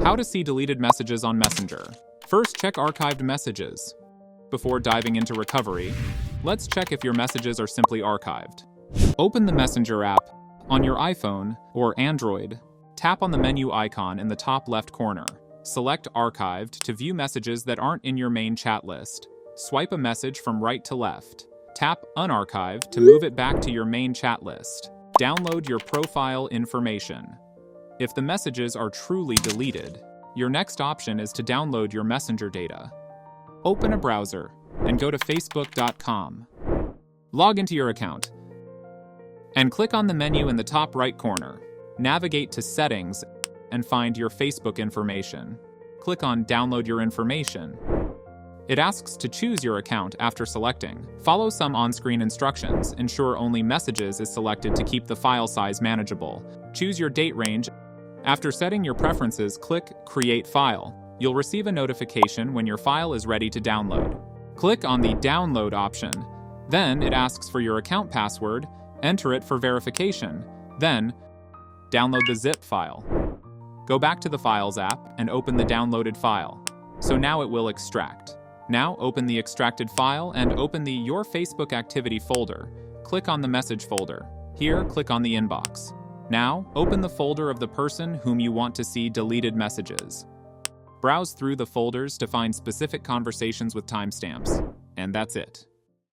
How to see deleted messages on Messenger. First, check archived messages. Before diving into recovery, let's check if your messages are simply archived. Open the Messenger app on your iPhone or Android. Tap on the menu icon in the top left corner. Select Archived to view messages that aren't in your main chat list. Swipe a message from right to left. Tap Unarchive to move it back to your main chat list. Download your profile information. If the messages are truly deleted, your next option is to download your Messenger data. Open a browser and go to facebook.com. Log into your account and click on the menu in the top right corner. Navigate to Settings and find your Facebook information. Click on Download your information. It asks to choose your account after selecting. Follow some on-screen instructions. Ensure only Messages is selected to keep the file size manageable. Choose your date range. After setting your preferences, click Create File. You'll receive a notification when your file is ready to download. Click on the Download option. Then it asks for your account password. Enter it for verification. Then, download the zip file. Go back to the Files app and open the downloaded file. So now it will extract. Now open the extracted file and open the Your Facebook Activity folder. Click on the Message folder. Here, click on the Inbox. Now, open the folder of the person whom you want to see deleted messages. Browse through the folders to find specific conversations with timestamps. And that's it.